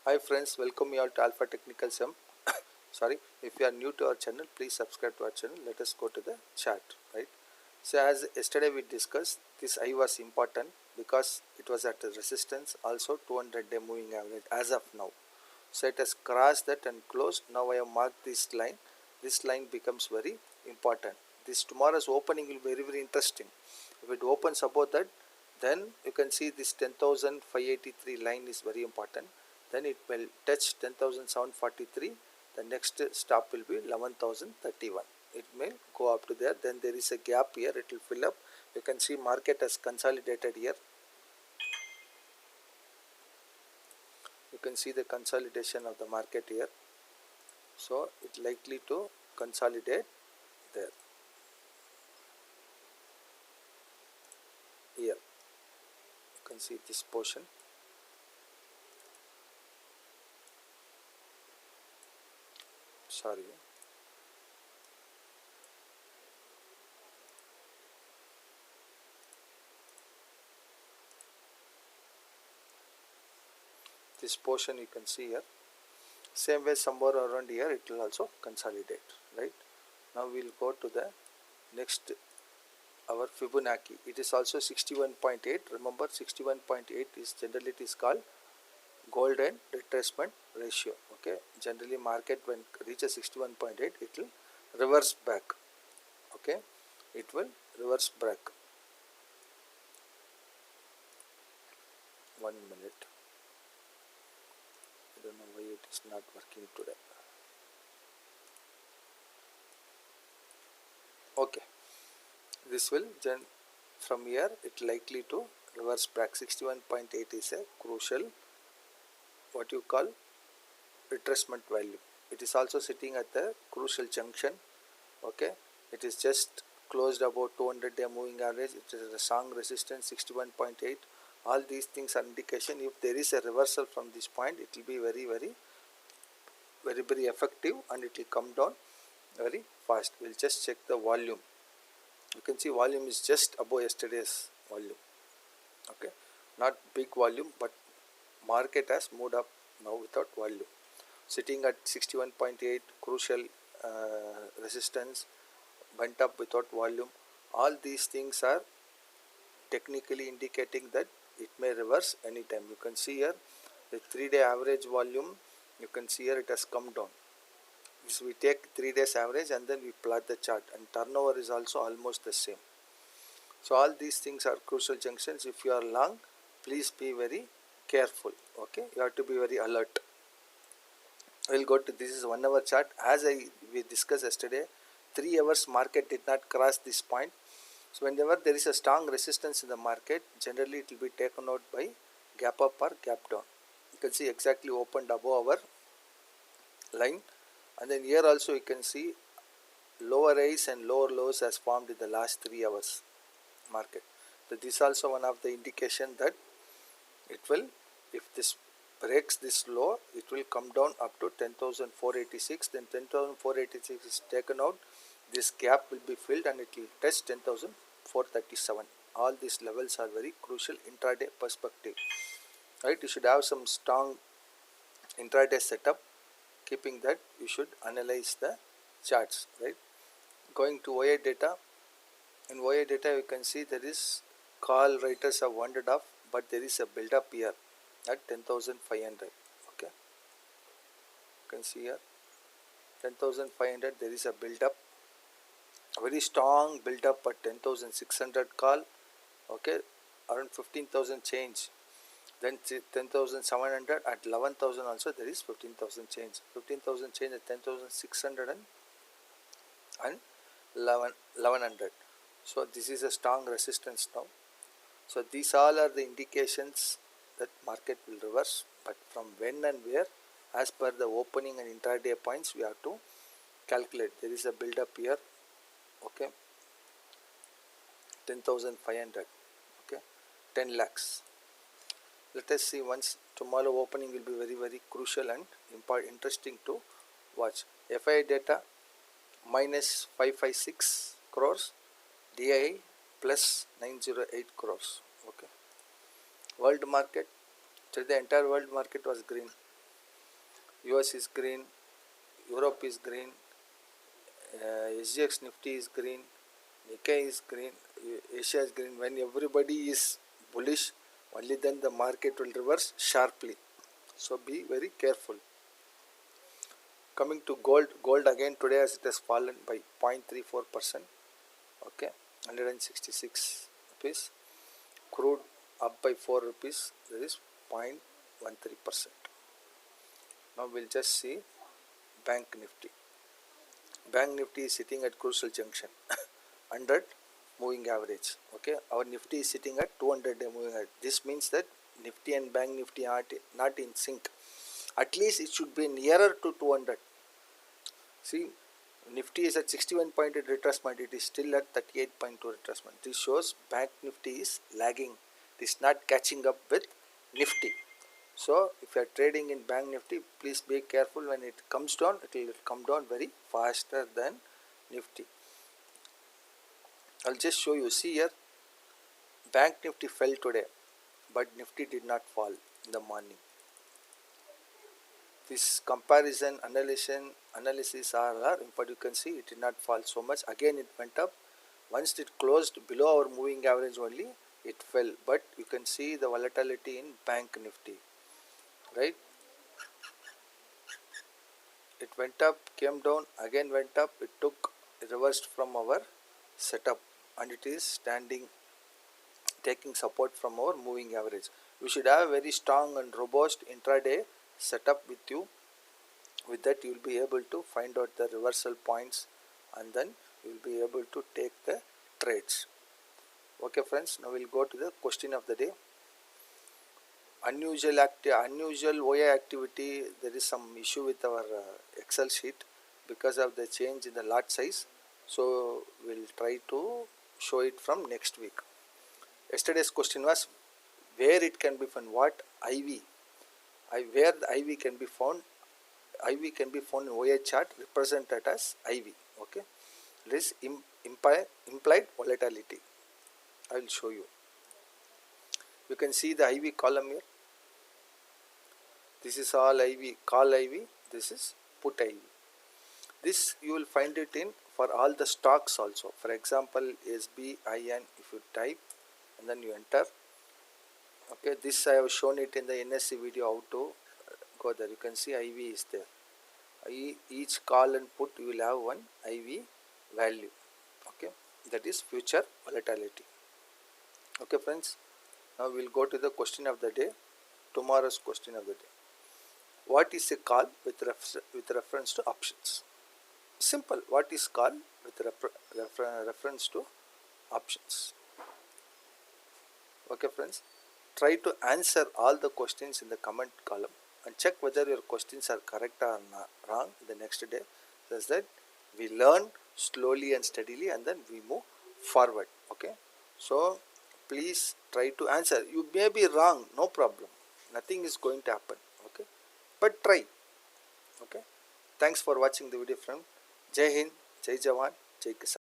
Hi friends, welcome you all to Alpha Technical Sim. Sorry, if you are new to our channel, please subscribe to our channel. Let us go to the chart, right? So as yesterday we discussed, this I was important because it was at the resistance, also 200-day moving average as of now. So it has crossed that and closed. Now I have marked this line. This line becomes very important. This tomorrow's opening will be very interesting. If it opens above that, then you can see this 10,583 line is very important. Then it will touch 10,743. The next stop will be 11,031. It may go up to there. Then there is a gap here. It will fill up. You can see market has consolidated here. You can see the consolidation of the market here. So it likely to consolidate there. Here you can see this portion. Sorry. This portion you can see here. Same way somewhere around here it will also consolidate, right? Now we will go to the next, our Fibonacci. It is also 61.8. Remember 61.8 is generally it is called golden retracement ratio. Okay, generally market when reaches 61.8 it will reverse back. Okay, it will reverse back. 1 minute. I don't know why it is not working today. Okay, this will then from here it likely to reverse back. 61.8 is a crucial, what you call, retracement value. It is also sitting at the crucial junction. Okay, it is just closed about 200-day moving average. It is a strong resistance 61.8. All these things are indication. If there is a reversal from this point, it will be very effective and it will come down very fast. We'll just check the volume. You can see volume is just above yesterday's volume. Okay, not big volume, but market has moved up now without volume. Sitting at 61.8, crucial resistance, went up without volume. All these things are technically indicating that it may reverse anytime. You can see here the 3-day average volume. You can see here it has come down. So we take 3 days average and then we plot the chart, and turnover is also almost the same. So all these things are crucial junctions. If you are long, please be very careful. Okay, you have to be very alert. We'll go to, this is 1 hour chart. As we discussed yesterday, 3 hours market did not cross this point. So whenever there is a strong resistance in the market, generally it will be taken out by gap up or gap down. You can see exactly opened above our line, and then here also you can see lower highs and lower lows has formed in the last 3 hours market. So this is also one of the indication that it will, if this breaks this low, it will come down up to 10,486. Then 10,486 is taken out. This gap will be filled and it will test 10,437. All these levels are very crucial intraday perspective, right? You should have some strong intraday setup. Keeping that, you should analyze the charts, right? Going to OA data. In OA data you can see there is call writers have wandered off, but there is a build up here at 10,500. okay, you can see here 10,500 there is a build up, very strong build up at 10,600 call. Okay, around 15,000 change. Then 10,700 at 11,000 also there is 15,000 change. 15,000 change at 10,600 and 1100. So this is a strong resistance now. So these all are the indications that market will reverse, but from when and where, as per the opening and intraday points, we have to calculate. There is a build up here. Okay, 10,500. Okay, 10 lakhs. Let us see, once tomorrow opening will be very crucial and interesting to watch. FI data minus 556 crores, DI plus 908 crores. Okay, world market, so the entire world market was green. US is green, Europe is green, SGX Nifty is green, Nikkei is green, Asia is green. When everybody is bullish, only then the market will reverse sharply. So be very careful. Coming to gold, gold again today as it has fallen by 0.34%, okay, 166 rupees. Crude up by 4 rupees, that is 0.13%. Now we'll just see Bank Nifty. Bank Nifty is sitting at crucial junction, 100 moving average. Okay, our Nifty is sitting at 200-day moving average. This means that Nifty and Bank Nifty are not in sync. At least it should be nearer to 200. See, Nifty is at 61.8 retracement. It is still at 38.2 retracement. This shows Bank Nifty is lagging. It is not catching up with Nifty. So if you are trading in Bank Nifty, please be careful. When it comes down, it will come down very faster than Nifty. I'll just show you. See here, Bank Nifty fell today, but Nifty did not fall in the morning. This comparison analysis are, but you can see it did not fall so much. Again it went up. Once it closed below our moving average only, it fell. But you can see the volatility in Bank Nifty, right? It went up, came down, again went up, it reversed from our setup, and it is standing, taking support from our moving average. We should have a very strong and robust intraday setup with you. With that you will be able to find out the reversal points, and then you will be able to take the trades. Okay friends, now we will go to the question of the day. Unusual OI activity. There is some issue with our Excel sheet because of the change in the lot size. So we will try to show it from next week. Yesterday's question was where it can be found. What IV? Where the IV can be found. IV can be found in OI chart represented as IV. Okay, this implied volatility. I will show you. You can see the IV column here. This is all IV, call IV. This is put IV. This you will find it in for all the stocks also. For example, SBIN. If you type and then you enter. Okay, this I have shown it in the NSE video how to go there. You can see IV is there. Each call and put you will have one IV value. Okay, that is future volatility. Okay friends, now we will go to the question of the day. Tomorrow's question of the day. What is a call with reference to options? Simple. What is call with reference to options? Okay friends, try to answer all the questions in the comment column and check whether your questions are correct or wrong the next day, such that we learn slowly and steadily and then we move forward. Okay, so please try to answer. You may be wrong, no problem, nothing is going to happen. Okay, but try. Okay, thanks for watching the video friend. Jai Hind, Jai Jawan, Jai Kisan.